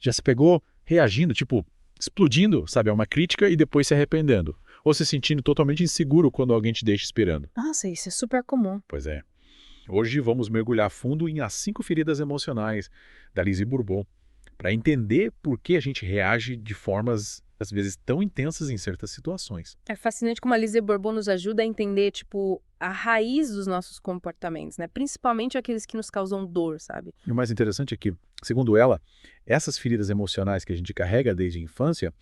Já se pegou reagindo, tipo, explodindo, sabe, a uma crítica e depois se arrependendo? Ou se sentindo totalmente inseguro quando alguém te deixa esperando? Nossa, isso é super comum. Pois é. Hoje vamos mergulhar fundo em As 5 Feridas Emocionais, da Lise Bourbon, para entender por que a gente reage de formas, às vezes, tão intensas em certas situações. É fascinante como a Lise Bourbeau nos ajuda a entender, tipo, a raiz dos nossos comportamentos, né? Principalmente aqueles que nos causam dor, sabe? E o mais interessante é que, segundo ela, essas feridas emocionais que a gente carrega desde a infância,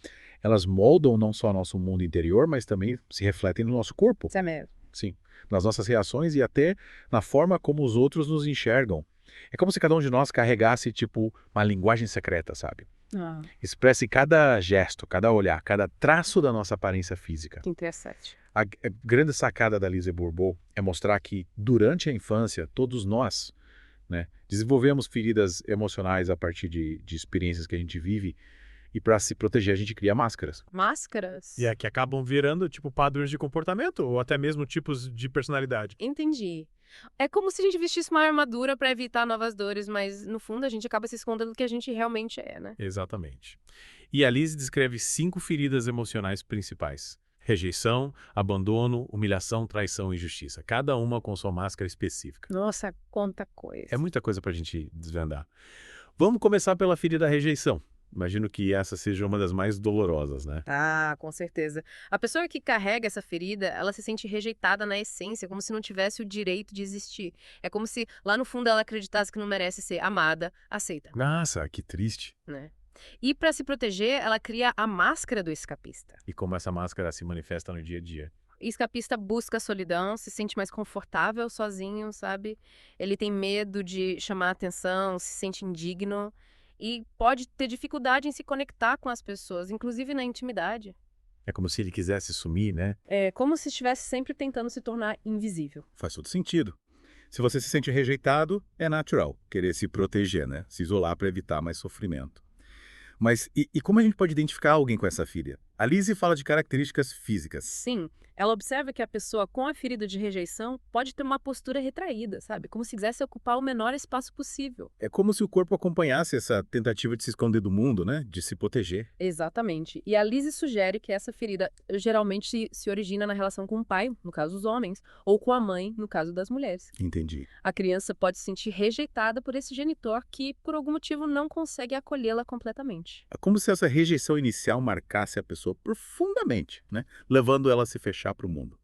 elas moldam não só nosso mundo interior, mas também se refletem no nosso corpo. Isso é mesmo. Sim, nas nossas reações e até na forma como os outros nos enxergam. É como se cada um de nós carregasse, tipo, uma linguagem secreta, sabe? Ah, Expresse cada gesto, cada olhar, cada traço da nossa aparência física. que interessante. A grande sacada da Lise Bourbeau é mostrar que, durante a infância, todos nós, né, desenvolvemos feridas emocionais a partir de experiências que a gente vive e, para se proteger, a gente cria máscaras. Máscaras? E é que acabam virando, tipo, padrões de comportamento ou até mesmo tipos de personalidade. Entendi. É como se a gente vestisse uma armadura pra evitar novas dores, mas no fundo a gente acaba se escondendo do que a gente realmente é, né? Exatamente. E a Lise descreve 5 feridas emocionais principais: rejeição, abandono, humilhação, traição e injustiça. Cada uma com sua máscara específica. Nossa, quanta coisa. É muita coisa pra gente desvendar. Vamos começar pela ferida rejeição. Imagino que essa seja uma das mais dolorosas, né? Ah, com certeza. A pessoa que carrega essa ferida, ela se sente rejeitada na essência, como se não tivesse o direito de existir. É como se lá no fundo ela acreditasse que não merece ser amada, aceita, Nossa, que triste. né? E para se proteger, ela cria a máscara do escapista. E como essa máscara se manifesta no dia a dia. O escapista busca a solidão, se sente mais confortável sozinho, sabe? Ele tem medo de chamar atenção, se sente indigno e pode ter dificuldade em se conectar com as pessoas, inclusive na intimidade. É como se ele quisesse sumir, né? É como se estivesse sempre tentando se tornar invisível. Faz todo sentido. Se você se sente rejeitado, é natural querer se proteger, né? Se isolar para evitar mais sofrimento. Mas e como a gente pode identificar alguém com essa filha? A Lise fala de características físicas. Sim, ela observa que a pessoa com a ferida de rejeição pode ter uma postura retraída, sabe? Como se quisesse ocupar o menor espaço possível. É como se o corpo acompanhasse essa tentativa de se esconder do mundo, né? De se proteger. Exatamente. E a Lise sugere que essa ferida geralmente se origina na relação com o pai, no caso dos homens, ou com a mãe, no caso das mulheres. Entendi. A criança pode se sentir rejeitada por esse genitor que, por algum motivo, não consegue acolhê-la completamente. É como se essa rejeição inicial marcasse a pessoa profundamente, né? Levando ela a se fechar para o mundo.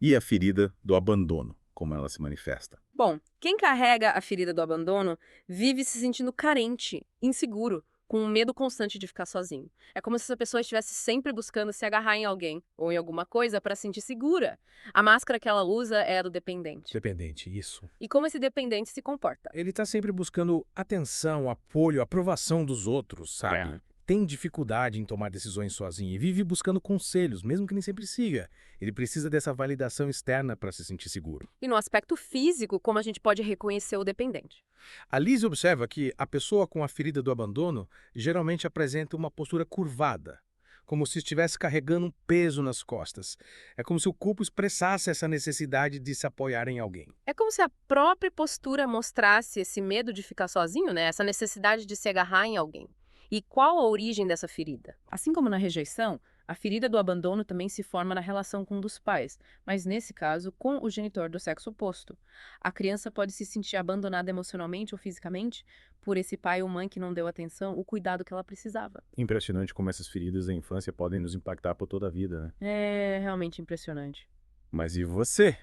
E a ferida do abandono, como ela se manifesta. Bom, quem carrega a ferida do abandono vive se sentindo carente, inseguro, com um medo constante de ficar sozinho. É como se essa pessoa estivesse sempre buscando se agarrar em alguém ou em alguma coisa para se sentir segura. A máscara que ela usa é a do dependente. Dependente, isso. E como esse dependente se comporta? Ele tá sempre buscando atenção, apoio, aprovação dos outros, sabe? Tem dificuldade em tomar decisões sozinho e vive buscando conselhos, mesmo que nem sempre siga. Ele precisa dessa validação externa para se sentir seguro. E no aspecto físico, como a gente pode reconhecer o dependente? A Lise observa que a pessoa com a ferida do abandono geralmente apresenta uma postura curvada, como se estivesse carregando um peso nas costas. É como se o corpo expressasse essa necessidade de se apoiar em alguém. É como se a própria postura mostrasse esse medo de ficar sozinho, né? Essa necessidade de se agarrar em alguém. E qual a origem dessa ferida? Assim como na rejeição, a ferida do abandono também se forma na relação com um dos pais, mas nesse caso, com o genitor do sexo oposto. A criança pode se sentir abandonada emocionalmente ou fisicamente por esse pai ou mãe que não deu atenção, o cuidado que ela precisava. Impressionante como essas feridas da infância podem nos impactar por toda a vida, né? É realmente impressionante. Mas e você?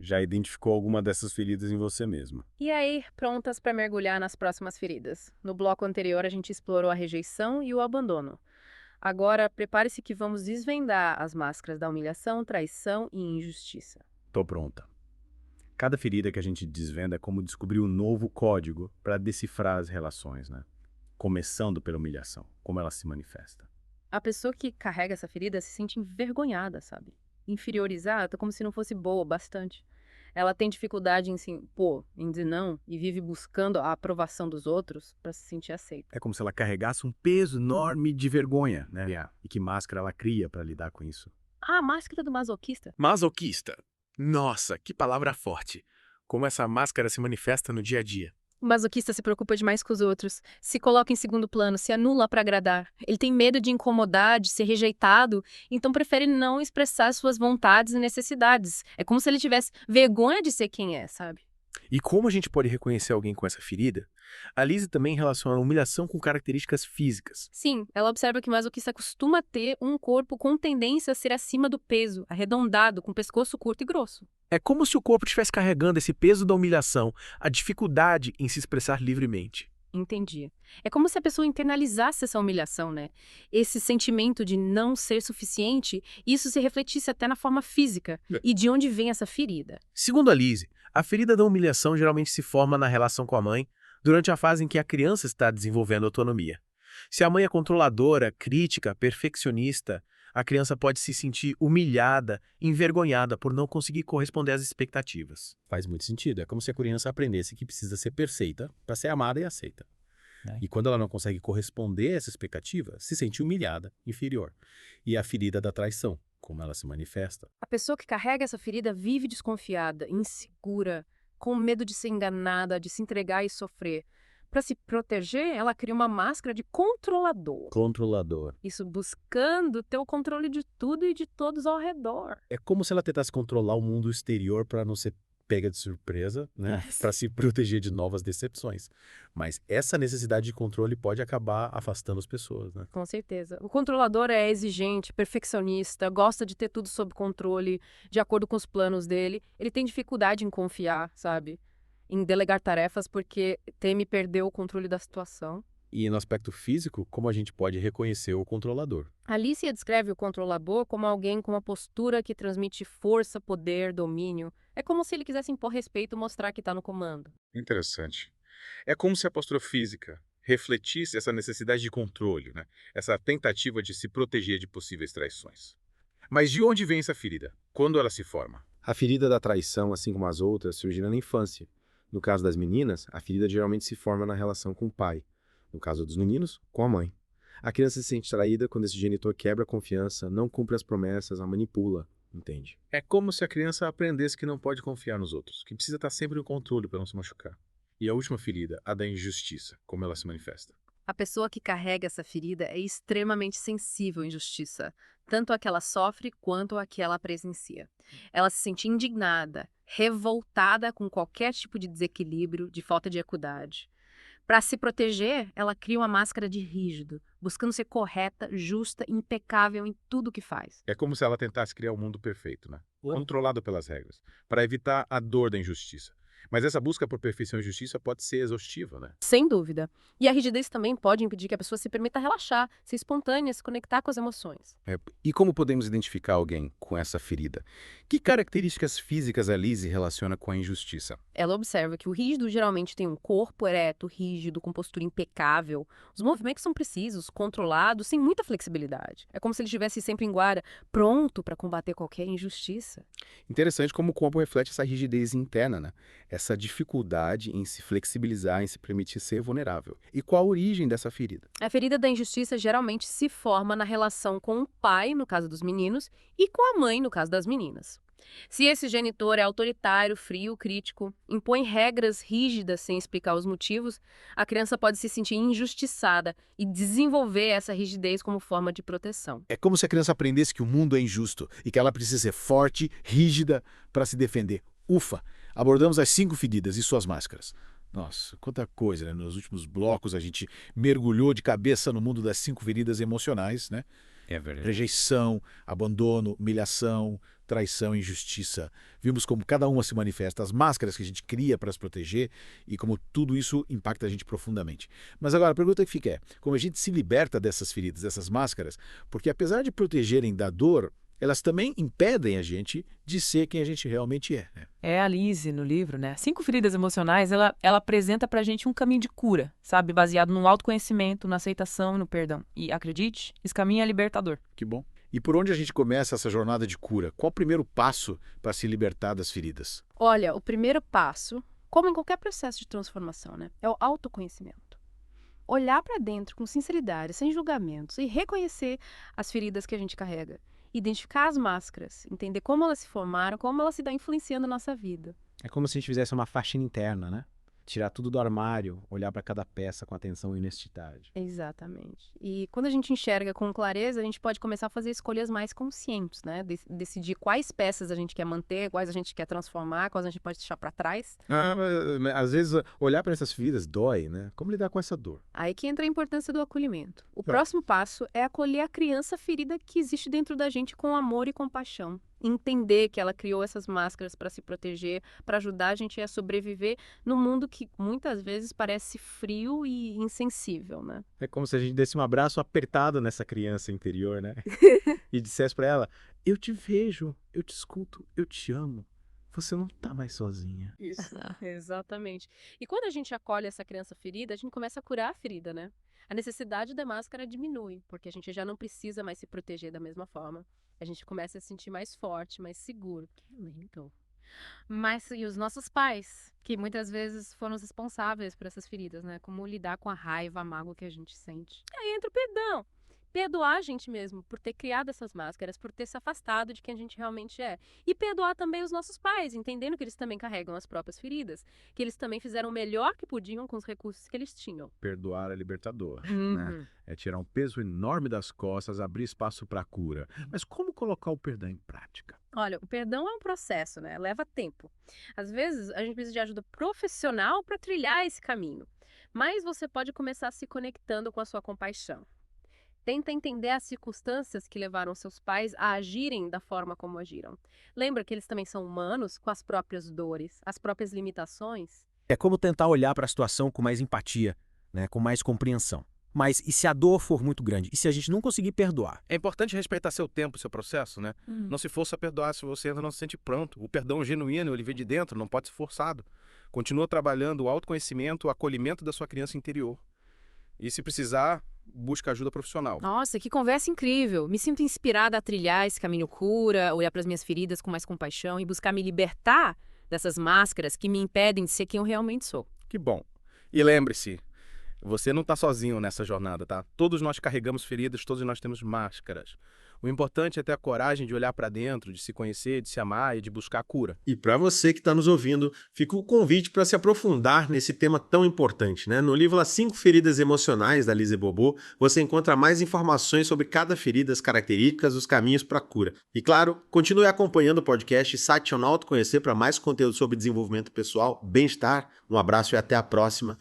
Já identificou alguma dessas feridas em você mesma? E aí, prontas para mergulhar nas próximas feridas? No bloco anterior, a gente explorou a rejeição e o abandono. Agora, prepare-se que vamos desvendar as máscaras da humilhação, traição e injustiça. Tô pronta. Cada ferida que a gente desvenda é como descobrir um novo código para decifrar as relações, né? Começando pela humilhação, como ela se manifesta. A pessoa que carrega essa ferida se sente envergonhada, sabe? Inferiorizada, como se não fosse boa bastante. Ela tem dificuldade em se impor, em dizer não, e vive buscando a aprovação dos outros para se sentir aceita. É como se ela carregasse um peso enorme de vergonha, né? E que máscara ela cria para lidar com isso? Ah, a máscara do masoquista. Masoquista. Nossa, que palavra forte. Como essa máscara se manifesta no dia a dia. O masoquista se preocupa demais com os outros, se coloca em segundo plano, se anula para agradar. Ele tem medo de incomodar, de ser rejeitado, então prefere não expressar suas vontades e necessidades. É como se ele tivesse vergonha de ser quem é, sabe? E como a gente pode reconhecer alguém com essa ferida? A Lizzie também relaciona a humilhação com características físicas. Sim, ela observa que o masoquista costuma ter um corpo com tendência a ser acima do peso, arredondado, com pescoço curto e grosso. É como se o corpo estivesse carregando esse peso da humilhação, a dificuldade em se expressar livremente. Entendi. É como se a pessoa internalizasse essa humilhação, né? Esse sentimento de não ser suficiente, isso se refletisse até na forma física. E de onde vem essa ferida? Segundo a Lizzie, a ferida da humilhação geralmente se forma na relação com a mãe durante a fase em que a criança está desenvolvendo autonomia. Se a mãe é controladora, crítica, perfeccionista, a criança pode se sentir humilhada, envergonhada por não conseguir corresponder às expectativas. Faz muito sentido. É como se a criança aprendesse que precisa ser perfeita para ser amada e aceita. E quando ela não consegue corresponder a essa expectativa, se sente humilhada, inferior. E a ferida da traição, como ela se manifesta. A pessoa que carrega essa ferida vive desconfiada, insegura, com medo de ser enganada, de se entregar e sofrer. Para se proteger, ela cria uma máscara de controlador. Controlador. Isso buscando ter o controle de tudo e de todos ao redor. É como se ela tentasse controlar o mundo exterior para não ser pega de surpresa, né? Para se proteger de novas decepções. Mas essa necessidade de controle pode acabar afastando as pessoas, né? Com certeza. O controlador é exigente, perfeccionista, gosta de ter tudo sob controle, de acordo com os planos dele. Ele tem dificuldade em confiar, sabe? Em delegar tarefas porque teme perder o controle da situação. E no aspecto físico, como a gente pode reconhecer o controlador? Alicia descreve o controlador como alguém com uma postura que transmite força, poder, domínio. É como se ele quisesse impor respeito e mostrar que está no comando. Interessante. É como se a postura física refletisse essa necessidade de controle, né? Essa tentativa de se proteger de possíveis traições. Mas de onde vem essa ferida? Quando ela se forma? A ferida da traição, assim como as outras, surge na infância. No caso das meninas, a ferida geralmente se forma na relação com o pai. No caso dos meninos, com a mãe. A criança se sente traída quando esse genitor quebra a confiança, não cumpre as promessas, a manipula, entende? É como se a criança aprendesse que não pode confiar nos outros, que precisa estar sempre no controle para não se machucar. E a última ferida, a da injustiça, como ela se manifesta. A pessoa que carrega essa ferida é extremamente sensível à injustiça, tanto a que ela sofre quanto a que ela presencia. Ela se sente indignada, revoltada com qualquer tipo de desequilíbrio, de falta de equidade. Para se proteger, ela cria uma máscara de rígido, buscando ser correta, justa, impecável em tudo que faz. É como se ela tentasse criar um mundo perfeito, né? Controlado pelas regras, para evitar a dor da injustiça. Mas essa busca por perfeição e justiça pode ser exaustiva, né? Sem dúvida. E a rigidez também pode impedir que a pessoa se permita relaxar, ser espontânea, se conectar com as emoções. E como podemos identificar alguém com essa ferida? Que características físicas a Lizzie relaciona com a injustiça? Ela observa que o rígido geralmente tem um corpo ereto, rígido, com postura impecável. Os movimentos são precisos, controlados, sem muita flexibilidade. É como se ele estivesse sempre em guarda, pronto para combater qualquer injustiça. Interessante como o corpo reflete essa rigidez interna, né? Essa dificuldade em se flexibilizar, em se permitir ser vulnerável. E qual a origem dessa ferida? A ferida da injustiça geralmente se forma na relação com o pai, no caso dos meninos, e com a mãe, no caso das meninas. Se esse genitor é autoritário, frio, crítico, impõe regras rígidas sem explicar os motivos, a criança pode se sentir injustiçada e desenvolver essa rigidez como forma de proteção. É como se a criança aprendesse que o mundo é injusto e que ela precisa ser forte, rígida para se defender. Ufa! Abordamos as 5 feridas e suas máscaras. Nossa, quanta coisa, né? Nos últimos blocos a gente mergulhou de cabeça no mundo das 5 feridas emocionais, né? É verdade. Rejeição, abandono, humilhação, traição, injustiça. Vimos como cada uma se manifesta, as máscaras que a gente cria para se proteger e como tudo isso impacta a gente profundamente. Mas agora a pergunta que fica é, como a gente se liberta dessas feridas, dessas máscaras? Porque apesar de protegerem da dor, elas também impedem a gente de ser quem a gente realmente é, né? É a Lizzie no livro, né? 5 feridas emocionais, ela apresenta pra gente um caminho de cura, sabe? Baseado no autoconhecimento, na aceitação e no perdão. E acredite, esse caminho é libertador. Que bom. E por onde a gente começa essa jornada de cura? Qual o primeiro passo para se libertar das feridas? Olha, o primeiro passo, como em qualquer processo de transformação, né, é o autoconhecimento. Olhar para dentro com sinceridade, sem julgamentos e reconhecer as feridas que a gente carrega. Identificar as máscaras, entender como elas se formaram, como elas se estão influenciando a nossa vida. É como se a gente fizesse uma faxina interna, né? tirar tudo do armário, olhar para cada peça com atenção e honestidade. Exatamente. E quando a gente enxerga com clareza, a gente pode começar a fazer escolhas mais conscientes, né? Decidir quais peças a gente quer manter, quais a gente quer transformar, quais a gente pode deixar para trás. Mas, às vezes, olhar para essas feridas dói, né? Como lidar com essa dor? Aí que entra a importância do acolhimento. O próximo passo é acolher a criança ferida que existe dentro da gente com amor e compaixão. Entender que ela criou essas máscaras para se proteger, para ajudar a gente a sobreviver num mundo que muitas vezes parece frio e insensível, né? É como se a gente desse um abraço apertado nessa criança interior, né? E dissesse para ela, eu te vejo, eu te escuto, eu te amo. Você não tá mais sozinha. Isso, exatamente. E quando a gente acolhe essa criança ferida, a gente começa a curar a ferida, né? A necessidade da máscara diminui, porque a gente já não precisa mais se proteger da mesma forma. A gente começa a se sentir mais forte, mais seguro. Que lindo. Mas e os nossos pais, que muitas vezes foram os responsáveis por essas feridas, né? Como lidar com a raiva, a mágoa que a gente sente. E aí entra o perdão. Perdoar a gente mesmo por ter criado essas máscaras, por ter se afastado de quem a gente realmente é. E perdoar também os nossos pais, entendendo que eles também carregam as próprias feridas, que eles também fizeram o melhor que podiam com os recursos que eles tinham. Perdoar é libertador, né? É tirar um peso enorme das costas, abrir espaço para a cura. Mas como colocar o perdão em prática? Olha, o perdão é um processo, né? Leva tempo. Às vezes, a gente precisa de ajuda profissional para trilhar esse caminho. Mas você pode começar se conectando com a sua compaixão. Tenta entender as circunstâncias que levaram seus pais a agirem da forma como agiram. Lembra que eles também são humanos, com as próprias dores, as próprias limitações? É como tentar olhar para a situação com mais empatia, né, com mais compreensão. Mas e se a dor for muito grande? E se a gente não conseguir perdoar? É importante respeitar seu tempo, seu processo, né? Não se força a perdoar se você ainda não se sente pronto. O perdão genuíno, ele vem de dentro, não pode ser forçado. Continua trabalhando o autoconhecimento, o acolhimento da sua criança interior. E se precisar, busca ajuda profissional. Nossa, que conversa incrível! Me sinto inspirada a trilhar esse caminho cura, olhar para as minhas feridas com mais compaixão e buscar me libertar dessas máscaras que me impedem de ser quem eu realmente sou. Que bom. E lembre-se, você não está sozinho nessa jornada, tá? Todos nós carregamos feridas, todos nós temos máscaras. O importante é ter a coragem de olhar para dentro, de se conhecer, de se amar e de buscar a cura. E para você que está nos ouvindo, fica o convite para se aprofundar nesse tema tão importante, né? No livro As 5 Feridas Emocionais, da Lise Bourbeau, você encontra mais informações sobre cada ferida, as características, os caminhos para a cura. E claro, continue acompanhando o podcast Site on Autoconhecer para mais conteúdo sobre desenvolvimento pessoal, bem-estar. Um abraço e até a próxima.